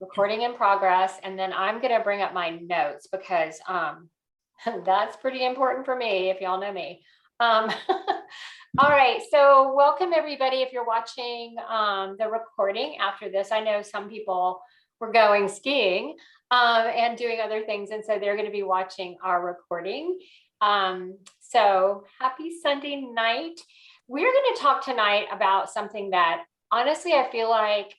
Recording in progress, and then I'm going to bring up my notes because that's pretty important for me, if y'all know me. All right, so welcome everybody. If you're watching the recording after this, I know some people were going skiing and doing other things, and so they're going to be watching our recording. So happy Sunday night. We're going to talk tonight about something that honestly I feel like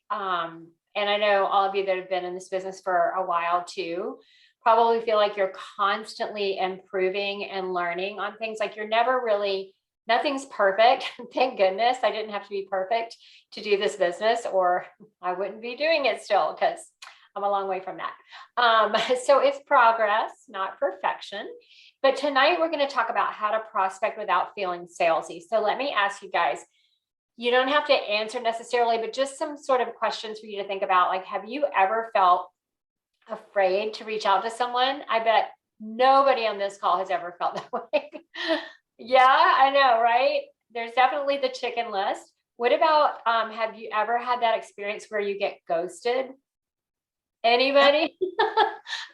and I know all of you that have been in this business for a while too, probably feel like you're constantly improving and learning on things. Like you're never really, nothing's perfect. Thank goodness I didn't have to be perfect to do this business, or I wouldn't be doing it still because I'm a long way from that. So it's progress, not perfection. But tonight we're going to talk about how to prospect without feeling salesy. So let me ask you guys, you don't have to answer necessarily, but just some sort of questions for you to think about. Like, have you ever felt afraid to reach out to someone? I bet nobody on this call has ever felt that way. Yeah, I know, right? There's definitely the chicken list. What about, have you ever had that experience where you get ghosted? Anybody?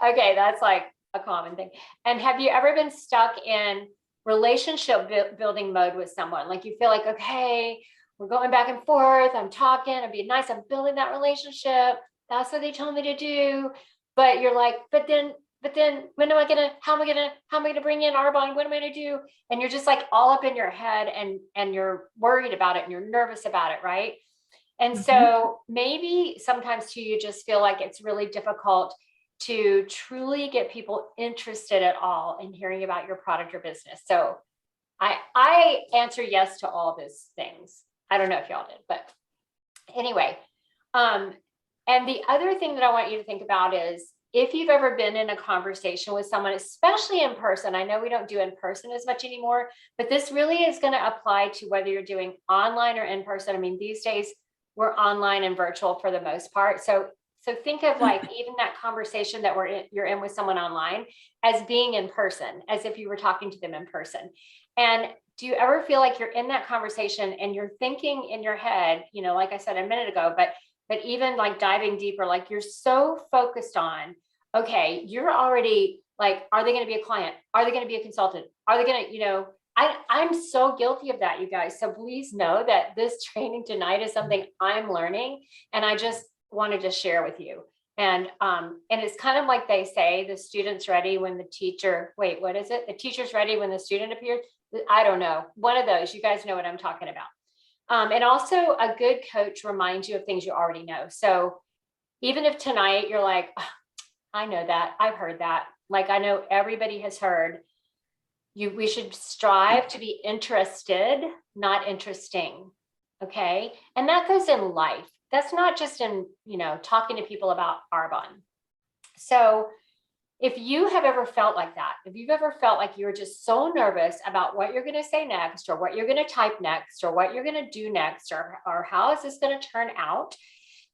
Okay, that's like a common thing. And have you ever been stuck in relationship building mode with someone? Like you feel like, okay, we're going back and forth. I'm talking, it'd be nice. I'm building that relationship. That's what they told me to do. But you're like, but then when am I gonna, how am I gonna bring in Arbonne? What am I gonna do? And you're just like all up in your head and you're worried about it and you're nervous about it, right? And so maybe sometimes too, you just feel like it's really difficult to truly get people interested at all in hearing about your product or business. So I answer yes to all these things. I don't know if y'all did, but anyway. And the other thing that I want you to think about is if you've ever been in a conversation with someone, especially in person. I know we don't do in person as much anymore, but this really is going to apply to whether you're doing online or in person. I mean, these days we're online and virtual for the most part. So think of like even that conversation that you're in with someone online as being in person, as if you were talking to them in person. And do you ever feel like you're in that conversation and you're thinking in your head, you know, like I said a minute ago, but even like diving deeper, like you're so focused on, okay, you're already like, are they going to be a client? Are they going to be a consultant? Are they going to, you know, I'm so guilty of that, you guys. So please know that this training tonight is something I'm learning, and I just wanted to share with you. And it's kind of like they say, the student's ready when the teacher, wait, what is it? The teacher's ready when the student appears. I don't know. One of those, you guys know what I'm talking about. And also a good coach reminds you of things you already know. So even if tonight you're like, oh, I know that, I've heard that. Like, I know everybody has heard we should strive to be interested, not interesting. Okay. And that goes in life. That's not just in, you know, talking to people about Arbonne. So if you have ever felt like that, if you've ever felt like you're just so nervous about what you're going to say next, or what you're going to type next, or what you're going to do next, or how is this going to turn out,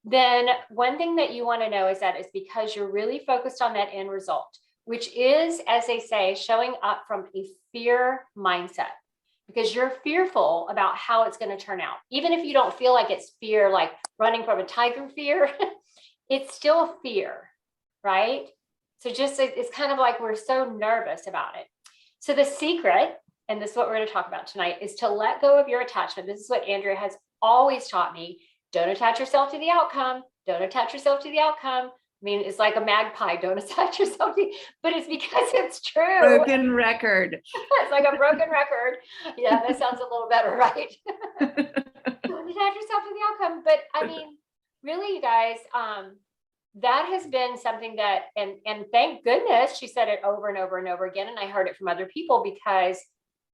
then one thing that you want to know is that it's because you're really focused on that end result, which is, as they say, showing up from a fear mindset, because you're fearful about how it's going to turn out. Even if you don't feel like it's fear, like running from a tiger fear, it's still fear, right? So just, it's kind of like we're so nervous about it. So the secret, and this is what we're going to talk about tonight, is to let go of your attachment. This is what Andrea has always taught me. Don't attach yourself to the outcome. Don't attach yourself to the outcome. I mean, it's like a magpie. Don't attach yourself to, but it's because it's true. Broken record. It's like a broken record. Yeah, that sounds a little better, right? Don't attach yourself to the outcome. But I mean, really, you guys, that has been something that, and thank goodness she said it over and over and over again. And I heard it from other people because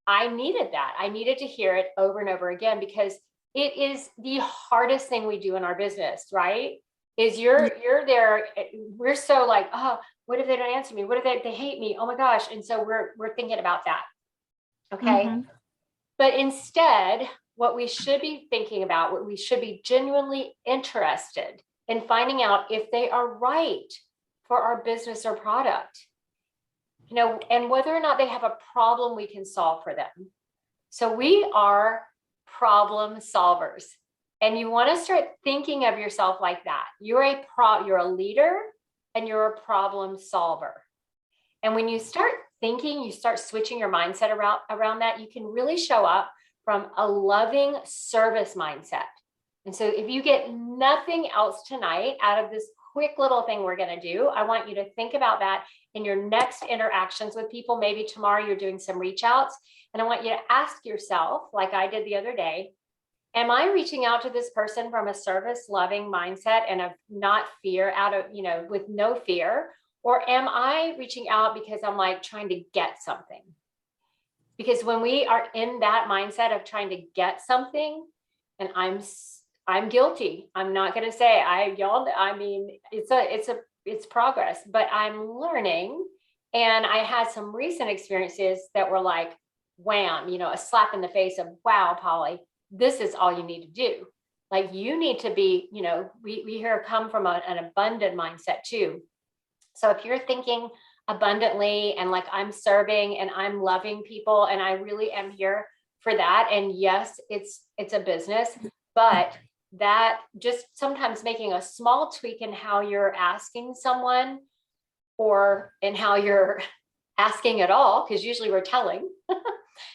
I needed that. I needed to hear it over and over again, because it is the hardest thing we do in our business, right? Is you're there. We're so like, oh, what if they don't answer me? What if they hate me? Oh my gosh. And so we're thinking about that. Okay. But instead, what we should be thinking about, what we should be genuinely interested in finding out if they are right for our business or product, you know, and whether or not they have a problem we can solve for them. So we are problem solvers. And you want to start thinking of yourself like that. You're a leader and you're a problem solver. And when you start thinking, you start switching your mindset around that, you can really show up from a loving service mindset. And so if you get nothing else tonight out of this quick little thing we're going to do, I want you to think about that in your next interactions with people. Maybe tomorrow you're doing some reach outs, and I want you to ask yourself, like I did the other day, am I reaching out to this person from a service loving mindset and of not fear, out of, with no fear? Or am I reaching out because I'm like trying to get something? Because when we are in that mindset of trying to get something, and I'm guilty. I'm not going to say it's progress, but I'm learning. And I had some recent experiences that were like, wham, a slap in the face of, wow, Polly, this is all you need to do. Like, you need to be, we here come from an abundant mindset too. So if you're thinking abundantly and like, I'm serving and I'm loving people and I really am here for that. And yes, it's a business, but that just sometimes making a small tweak in how you're asking someone, or in how you're asking at all, because usually we're telling,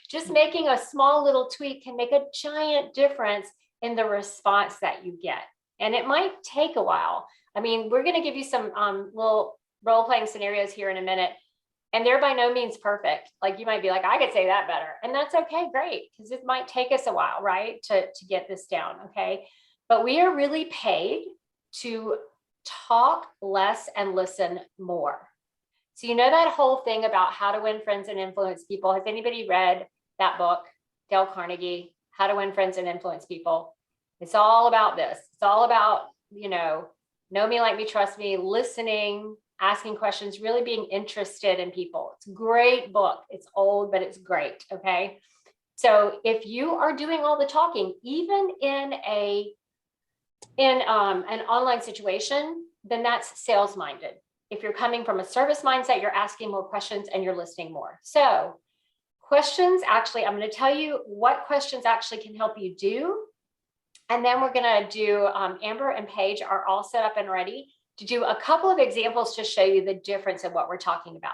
just making a small little tweak can make a giant difference in the response that you get. And it might take a while. I mean, we're going to give you some little role-playing scenarios here in a minute, and they're by no means perfect. Like, you might be like, I could say that better. And that's okay, great, because it might take us a while, right, to get this down, okay? But we are really paid to talk less and listen more. So that whole thing about how to win friends and influence people. Has anybody read that book, Dale Carnegie, How to Win Friends and Influence People? It's all about this. It's all about, know me, like me, trust me, listening, asking questions, really being interested in people. It's a great book. It's old, but it's great. Okay. So if you are doing all the talking, even in an online situation, then that's sales minded. If you're coming from a service mindset, you're asking more questions and you're listening more. So questions, actually, I'm going to tell you what questions actually can help you do. And then we're going to do, Amber and Paige are all set up and ready to do a couple of examples to show you the difference in what we're talking about.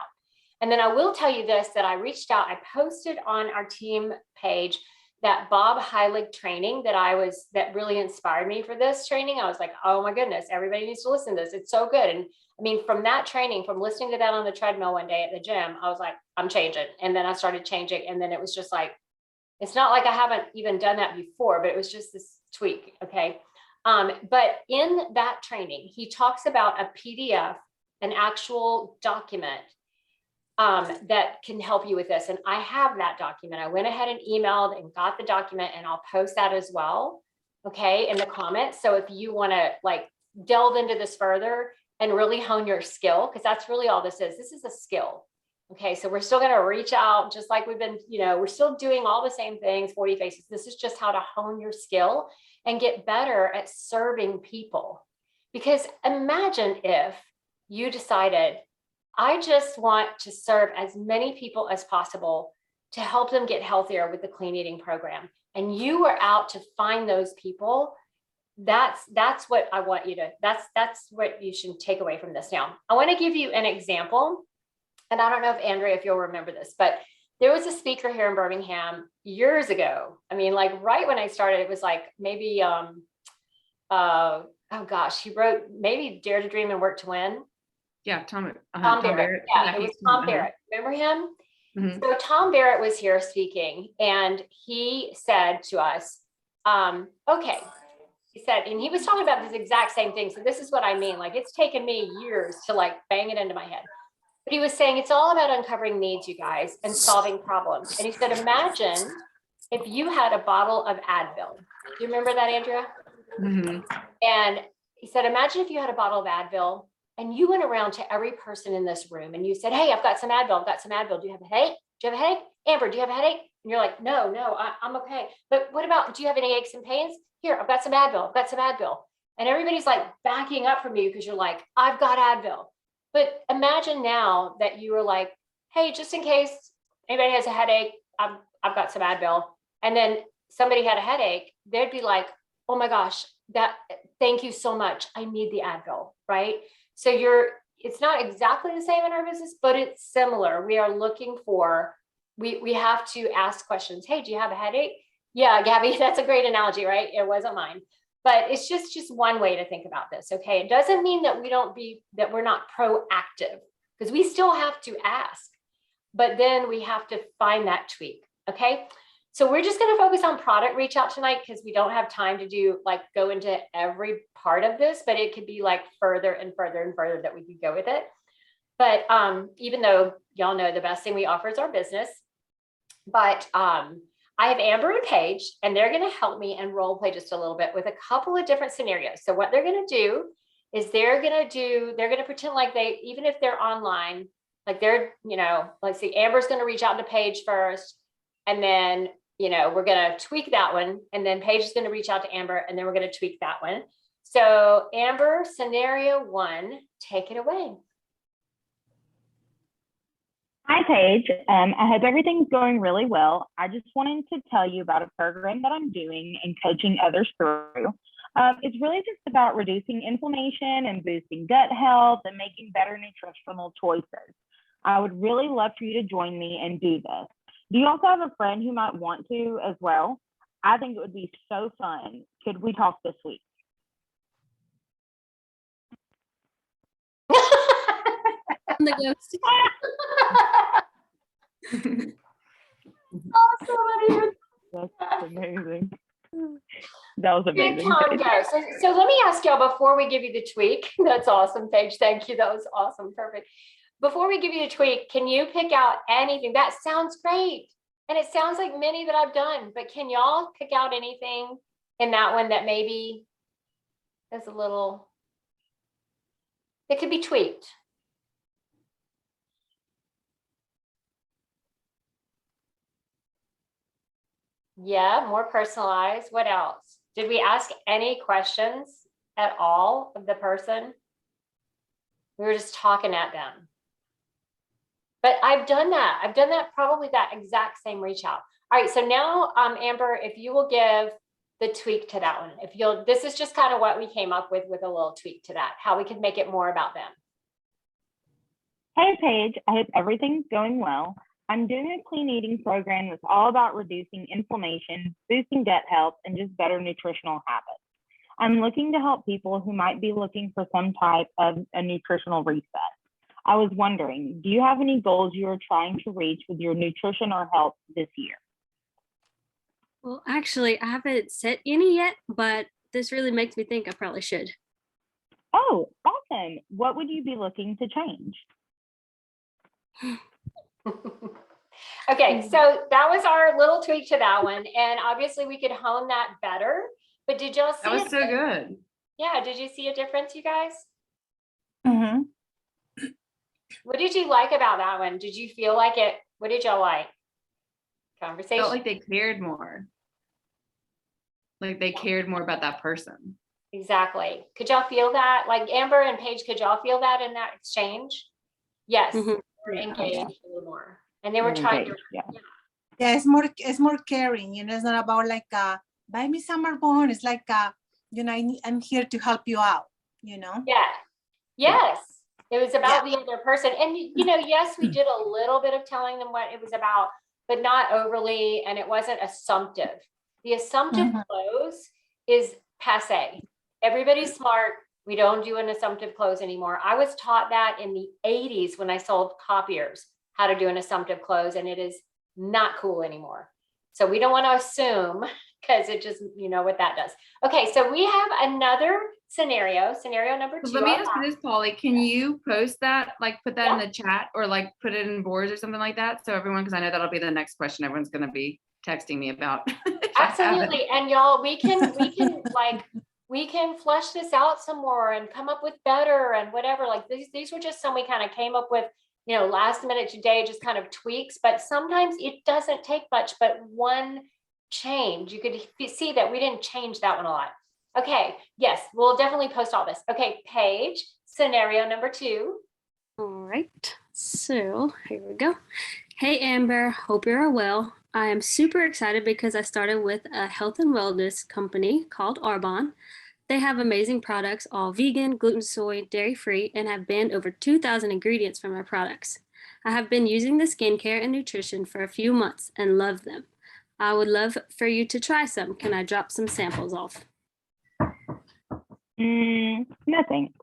And then I will tell you this, that I reached out, I posted on our team page that Bob Heilig training that really inspired me for this training. I was like, oh my goodness, everybody needs to listen to this. It's so good. And I mean, from that training, from listening to that on the treadmill one day at the gym, I was like, I'm changing. And then I started changing. And then it was just like, it's not like I haven't even done that before, but it was just this tweak. Okay. But in that training, he talks about a PDF, an actual document that can help you with this. And I have that document. I went ahead and emailed and got the document, and I'll post that as well. Okay. In the comments. So if you want to like delve into this further and really hone your skill, because that's really all this is. This is a skill. Okay. So we're still going to reach out just like we've been, we're still doing all the same things, 40 faces. This is just how to hone your skill and get better at serving people. Because imagine if you decided, I just want to serve as many people as possible to help them get healthier with the clean eating program. And you are out to find those people. That's what I want you to, that's what you should take away from this. Now, I want to give you an example. And I don't know if Andrea, if you'll remember this, but there was a speaker here in Birmingham years ago. I mean, like right when I started, it was like maybe, oh gosh, he wrote maybe Dare to Dream and Work to Win. Yeah, Tom Barrett. Yeah, it was Tom Barrett. Remember him? Mm-hmm. So Tom Barrett was here speaking, and he said to us, okay, he said, and he was talking about this exact same thing. So this is what I mean. Like, it's taken me years to like bang it into my head. But he was saying, it's all about uncovering needs, you guys, and solving problems. And he said, imagine if you had a bottle of Advil. Do you remember that, Andrea? Mm-hmm. And he said, imagine if you had a bottle of Advil and you went around to every person in this room and you said, hey, I've got some Advil. I've got some Advil. Do you have a headache? Do you have a headache? Amber, do you have a headache? And you're like, no, I'm okay. But what about, do you have any aches and pains? Here, I've got some Advil. I've got some Advil. And everybody's like backing up from you because you're like, I've got Advil. But imagine now that you were like, hey, just in case anybody has a headache, I've got some Advil. And then somebody had a headache, they'd be like, oh my gosh, thank you so much. I need the Advil, right? So it's not exactly the same in our business, but it's similar. We are looking for, we have to ask questions. Hey, do you have a headache? Yeah, Gabby, that's a great analogy, right? It wasn't mine, but it's just one way to think about this. Okay. It doesn't mean that that we're not proactive, because we still have to ask, but then we have to find that tweak. Okay. So we're just going to focus on product reach out tonight, because we don't have time to go into every part of this, but it could be like further and further and further that we could go with it. But even though y'all know the best thing we offer is our business, but I have Amber and Paige, and they're going to help me and role play just a little bit with a couple of different scenarios. So what they're going to do is they're going to pretend like even if they're online, like let's see, Amber's going to reach out to Paige first, and then, we're going to tweak that one. And then Paige is going to reach out to Amber, and then we're going to tweak that one. So Amber, scenario 1, take it away. Hi, Paige. I hope everything's going really well. I just wanted to tell you about a program that I'm doing and coaching others through. It's really just about reducing inflammation and boosting gut health and making better nutritional choices. I would really love for you to join me and do this. Do you also have a friend who might want to as well? I think it would be so fun. Could we talk this week? The ghost. Awesome. That's amazing. That was amazing. Good time, guys. So let me ask y'all before we give you the tweak. That's awesome, Paige. Thank you. That was awesome. Perfect. Before we give you the tweak, can you pick out anything? That sounds great. And it sounds like many that I've done, but can y'all pick out anything in that one that maybe is it could be tweaked? Yeah, more personalized. What else? Did we ask any questions at all of the person? We were just talking at them. But I've done that. I've done that, probably that exact same reach out. All right. So now, Amber, if you will give the tweak to that one, this is just kind of what we came up with a little tweak to that, how we could make it more about them. Hey, Paige. I hope everything's going well. I'm doing a clean eating program that's all about reducing inflammation, boosting gut health, and just better nutritional habits. I'm looking to help people who might be looking for some type of a nutritional reset. I was wondering, do you have any goals you are trying to reach with your nutrition or health this year? Well, actually, I haven't set any yet, but this really makes me think I probably should. Oh, awesome. What would you be looking to change? Okay, so that was our little tweak to that one. And obviously we could hone that better, but did y'all see That was so good. Yeah, did you see a difference, you guys? Mm-hmm. What did you like about that one? Did you feel like it? What did y'all like? Conversation? Felt like they cared more. Like they cared more about that person. Exactly. Could y'all feel that? Like Amber and Paige, could y'all feel that in that exchange? Yes, Mhm. We're Yeah. engaged a little more. And they were trying to, Yeah, it's more caring, it's not about like buy me summer bone. It's like I'm here to help you out, yeah. Yes. It was about the other person. And yes, we did a little bit of telling them what it was about, but not overly, and it wasn't assumptive. The assumptive close is passe. Everybody's smart. We don't do an assumptive close anymore. I was taught that in the 80s when I sold copiers, how to do an assumptive close, and it is not cool anymore. So we don't want to assume, because it just, what that does. Okay, so we have another scenario number 2. Let me ask you this, Polly. Can you post that, like put that in the chat, or like put it in boards or something like that? So everyone, because I know that'll be the next question everyone's going to be texting me about. Absolutely. And y'all, we can we can flesh this out some more and come up with better and whatever. Like these were just some we kind of came up with, last minute today, just kind of tweaks, but sometimes it doesn't take much, but one change. You could see that we didn't change that one a lot. Okay. Yes, we'll definitely post all this. Okay. Paige, scenario number 2. All right. So here we go. Hey, Amber. Hope you're well. I am super excited because I started with a health and wellness company called Arbonne. They have amazing products, all vegan, gluten, soy, dairy free, and have banned over 2,000 ingredients from their products. I have been using the skincare and nutrition for a few months and love them. I would love for you to try some. Can I drop some samples off? Nothing.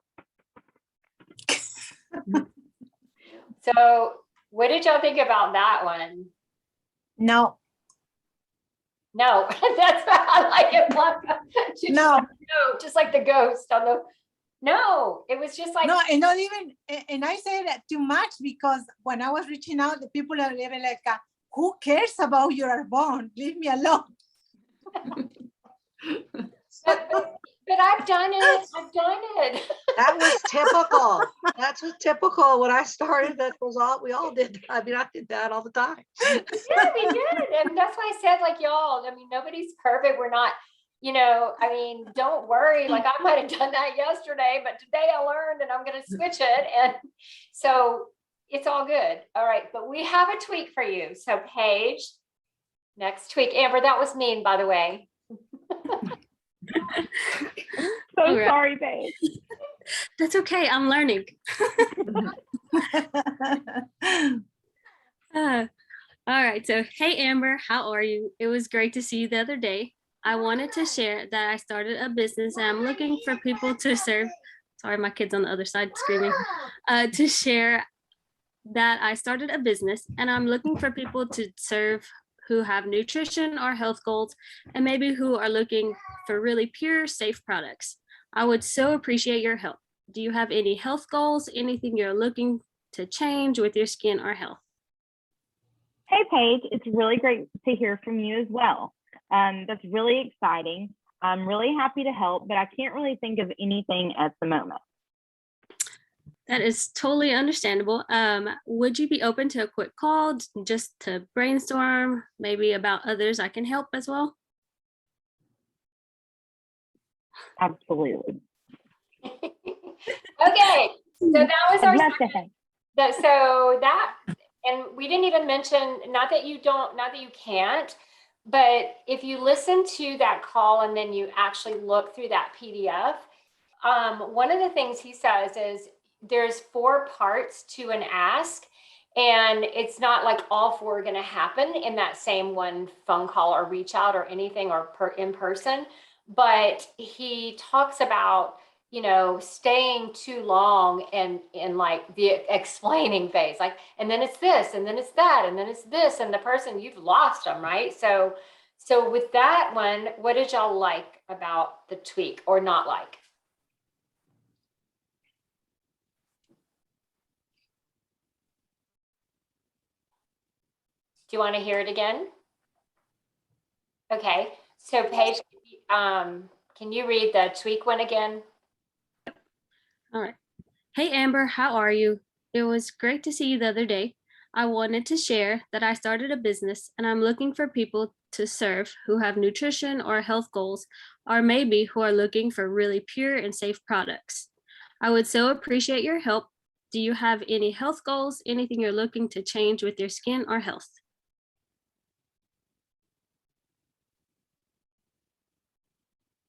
So what did y'all think about that one? No, No, that's I like it. She's no, like, no, just like the ghost on the. No, it was just like no, and not even, and I say that too much because when I was reaching out, the people are even like, who cares about your bond? Leave me alone. but I've done it. I've done it. That was typical. That's what typical. When I started, that was all, we all did. I mean, I did that all the time. Yeah, we did. And that's why I said, like, y'all, I mean, nobody's perfect. We're not, I mean, don't worry. Like, I might have done that yesterday, but today I learned and I'm going to switch it. And so it's all good. All right. But we have a tweak for you. So Paige, next tweak. Amber, that was mean, by the way. So All right. sorry, babe. That's okay. I'm learning. All right. So, hey, Amber, how are you? It was great to see you the other day. I wanted to share that I started a business and I'm looking for people to serve. Sorry, my kid's on the other side screaming. To share that I started a business and I'm looking for people to serve who have nutrition or health goals and maybe who are looking for really pure, safe products. I would so appreciate your help. Do you have any health goals, anything you're looking to change with your skin or health? Hey, Paige, it's really great to hear from you as well. That's really exciting. I'm really happy to help, but I can't really think of anything at the moment. That is totally understandable. Would you be open to a quick call just to brainstorm maybe about others I can help as well? Absolutely. Okay. So that was our I'd love to help. so that, and we didn't even mention, not that you can't, but if you listen to that call and then you actually look through that PDF, one of the things he says is there's 4 parts to an ask, and it's not like all 4 are going to happen in that same one phone call or reach out or anything or in person. But he talks about, staying too long and in like the explaining phase, like, and then it's this, and then it's that, and then it's this, and the person, you've lost them, right? So with that one, what did y'all like about the tweak or not like? Do you want to hear it again? Okay, so Paige, can you read the tweak one again? All right. Hey, Amber, how are you? It was great to see you the other day. I wanted to share that I started a business and I'm looking for people to serve who have nutrition or health goals, or maybe who are looking for really pure and safe products. I would so appreciate your help. Do you have any health goals, anything you're looking to change with your skin or health?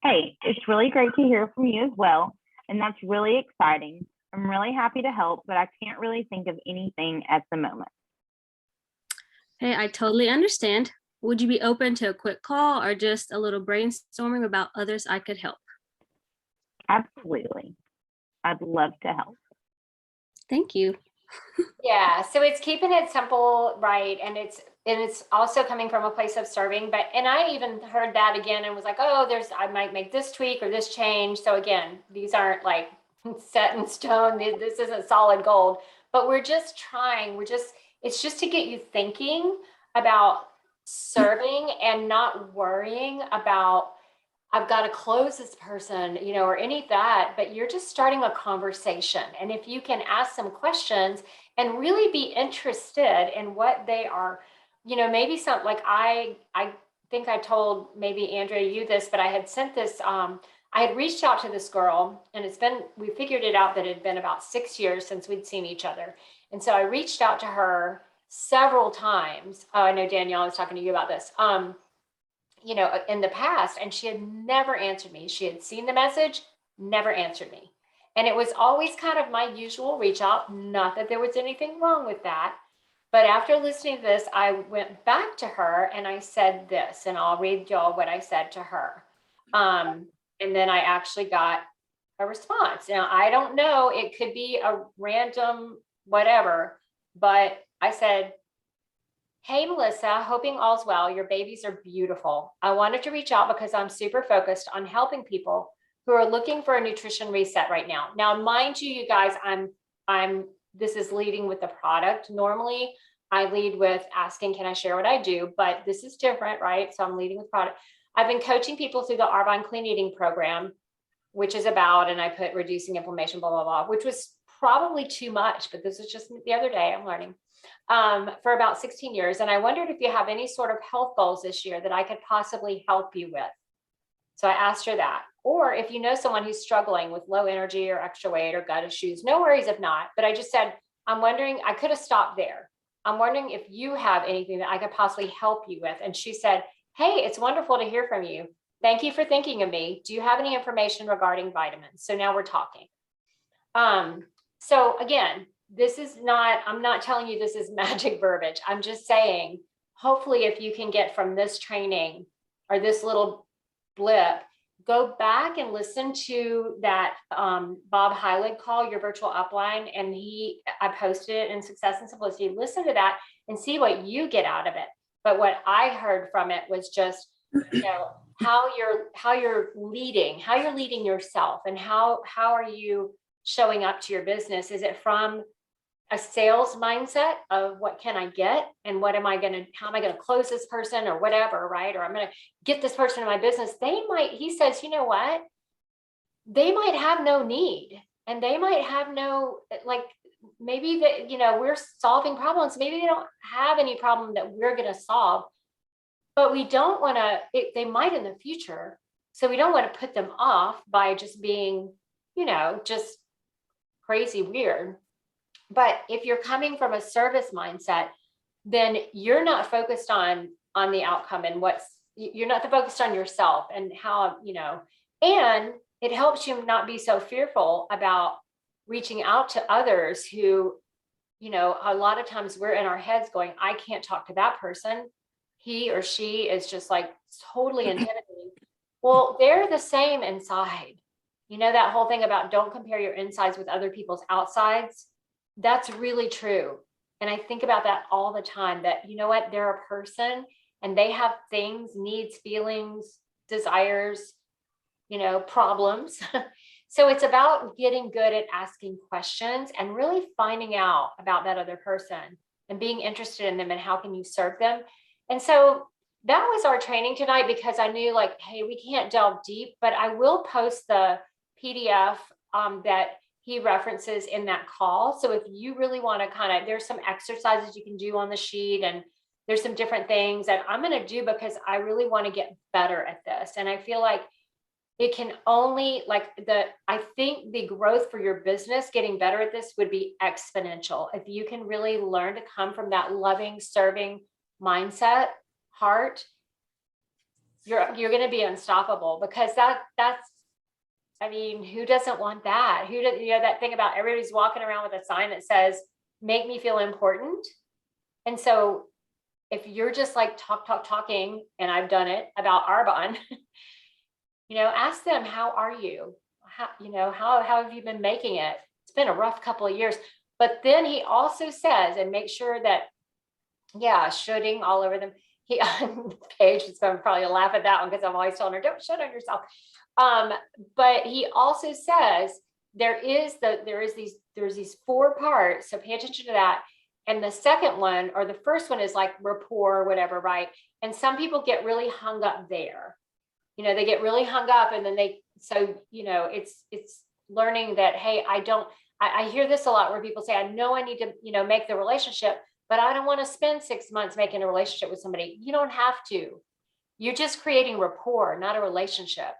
Hey, it's really great to hear from you as well, and that's really exciting. I'm really happy to help, but I can't really think of anything at the moment. Hey, I totally understand. Would you be open to a quick call or just a little brainstorming about others I could help? Absolutely. I'd love to help. Thank you. Yeah, so it's keeping it simple, right? And it's also coming from a place of serving, and I even heard that again and was like, oh, I might make this tweak or this change. So again, these aren't like set in stone. This isn't solid gold, but we're just trying. It's just to get you thinking about serving and not worrying about, I've got to close this person, or any of that, but you're just starting a conversation. And if you can ask some questions and really be interested in what they are, maybe something like I think I told maybe Andrea you this, but I had sent this, I had reached out to this girl, and we figured it out that it had been about 6 years since we'd seen each other. And so I reached out to her several times. Oh, I know Danielle, I was talking to you about this. In the past, and she had never answered me. She had seen the message, never answered me. And it was always kind of my usual reach out, not that there was anything wrong with that. But after listening to this, I went back to her and I said this, and I'll read y'all what I said to her. And then I actually got a response. Now, I don't know, it could be a random whatever, but I said, "Hey, Melissa, hoping all's well. Your babies are beautiful. I wanted to reach out because I'm super focused on helping people who are looking for a nutrition reset right now." Now, mind you, you guys, this is leading with the product. Normally, I lead with asking, can I share what I do? But this is different, right? So I'm leading with product. I've been coaching people through the Arbonne Clean Eating program, which is about, and I put reducing inflammation, blah, blah, blah, which was probably too much, but this was just the other day, I'm learning, for about 16 years. And I wondered if you have any sort of health goals this year that I could possibly help you with. So I asked her that. Or if you know someone who's struggling with low energy or extra weight or gut issues, no worries if not. But I just said, I'm wondering, I could have stopped there. I'm wondering if you have anything that I could possibly help you with. And she said, "Hey, it's wonderful to hear from you. Thank you for thinking of me. Do you have any information regarding vitamins?" So now we're talking. So again, I'm not telling you this is magic verbiage. I'm just saying, hopefully if you can get from this training or this little blip, go back and listen to that Bob Heilig call, Your Virtual Upline. And I posted it in Success and Simplicity. Listen to that and see what you get out of it. But what I heard from it was just, how you're leading yourself, and how are you showing up to your business? Is it from a sales mindset of what can I get and how am I going to close this person or whatever, right? Or I'm going to get this person in my business. He says, you know what? They might have no need, and they might have no, maybe that, we're solving problems. Maybe they don't have any problem that we're going to solve, but we don't want to, they might in the future. So we don't want to put them off by just being, just crazy weird. But if you're coming from a service mindset, then you're not focused on the outcome and you're not focused on yourself and how, and it helps you not be so fearful about reaching out to others who, a lot of times we're in our heads going, I can't talk to that person. He or she is just like totally intimidating. Well, they're the same inside. That whole thing about don't compare your insides with other people's outsides. That's really true. And I think about that all the time, that, they're a person and they have things, needs, feelings, desires, problems. So it's about getting good at asking questions and really finding out about that other person and being interested in them and how can you serve them. And so that was our training tonight, because I knew hey, we can't delve deep, but I will post the PDF that he references in that call. So if you really want to there's some exercises you can do on the sheet, and there's some different things that I'm going to do because I really want to get better at this. And I feel like it can only I think the growth for your business getting better at this would be exponential. If you can really learn to come from that loving, serving mindset, heart, you're going to be unstoppable, because that's, who doesn't want that? Who does, that thing about everybody's walking around with a sign that says, make me feel important. And so if you're just talking, and I've done it about Arbonne, ask them, how are you? How have you been making it? It's been a rough couple of years. But then he also says, and make sure that, shooting all over them. Paige is going to probably laugh at that one, because I'm always telling her, don't shut on yourself. But he also says there's these 4 parts. So pay attention to that. And the second one, or the first one, is like rapport or whatever, right? And some people get really hung up there. They get really hung up, and then it's learning that, hey, I hear this a lot where people say, I know I need to, make the relationship, but I don't want to spend 6 months making a relationship with somebody. You don't have to. You're just creating rapport, not a relationship.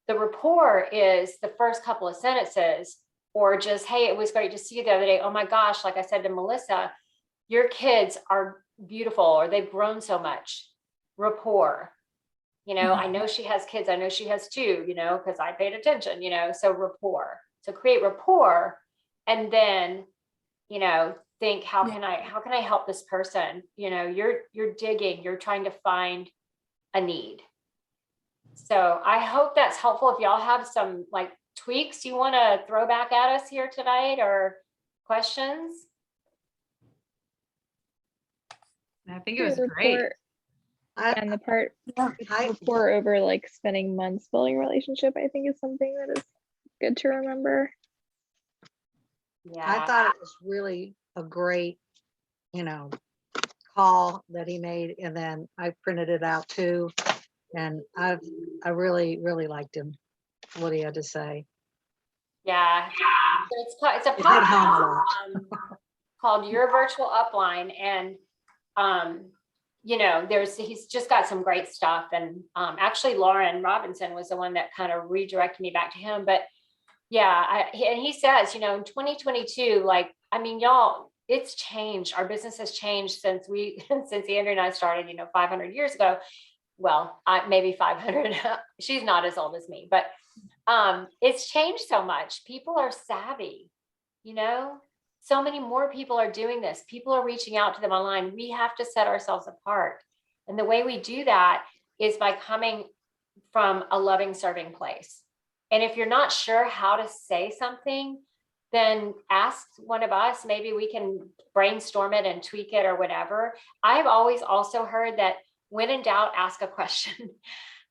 The rapport is the first couple of sentences, or just, hey, it was great to see you the other day. Oh my gosh, like I said to Melissa, your kids are beautiful or they've grown so much. Rapport. You know, I know she has kids. I know she has two, you know, because I paid attention, you know, so rapport. So create rapport and then, you know, think how can I help this person? You know, you're digging, you're trying to find a need. So I hope that's helpful. If y'all have some like tweaks you want to throw back at us here tonight or questions. I think it was great. And the part I- before over like spending months building a relationship, I think is something that is good to remember. Yeah. I thought it was really a great, you know, call that he made, and then I printed it out too. And I really, really liked him, what he had to say. Yeah. So it's a It hit home a podcast lot. called Your Virtual Upline. And you know, he's just got some great stuff. And actually Lauren Robinson was the one that kind of redirected me back to him. But yeah, and he says, you know, in 2022, like, I mean, y'all, it's changed. Our business has changed since Andrea and I started, you know, 500 years ago. Well, maybe 500. She's not as old as me, but it's changed so much. People are savvy, you know, so many more people are doing this. People are reaching out to them online. We have to set ourselves apart. And the way we do that is by coming from a loving, serving place. And if you're not sure how to say something, then ask one of us. Maybe we can brainstorm it and tweak it or whatever. I've always also heard that when in doubt, ask a question.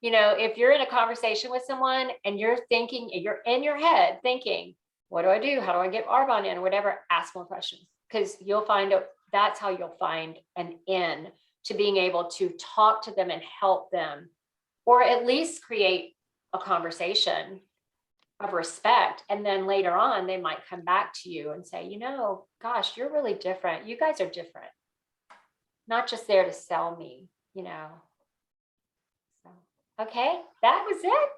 You know, if you're in a conversation with someone and you're thinking, you're in your head thinking, what do I do? How do I get Arbonne in or whatever? Ask more questions, because you'll find out that's how you'll find an in to being able to talk to them and help them, or at least create a conversation of respect. And then later on, they might come back to you and say, you know, gosh, you're really different. You guys are different. Not just there to sell me, you know. So, okay, that was it.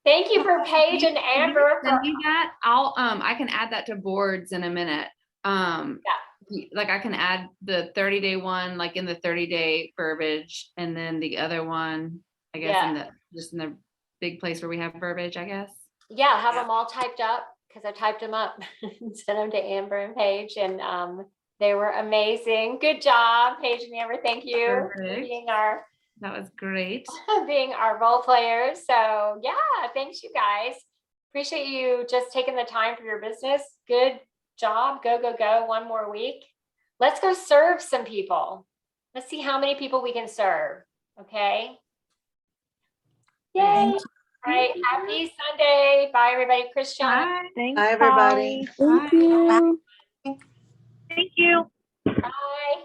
Thank you for Paige and Amber. Send you that. I can add that to boards in a minute. Like I can add the 30-day one, like in the 30-day verbiage, and then the other one, I guess, in the big place where we have verbiage, I guess. Yeah, have them all typed up, because I typed them up and sent them to Amber and Paige, and they were amazing. Good job, Paige and Amber. Thank you for being that was great. being our role players. So yeah, thanks you guys. Appreciate you just taking the time for your business. Good job. Go, go, go. One more week. Let's go serve some people. Let's see how many people we can serve. Okay. Yay. All right. Happy Sunday. Bye, everybody. Christian. Thanks, Bye, everybody. Polly. Bye. Thank you.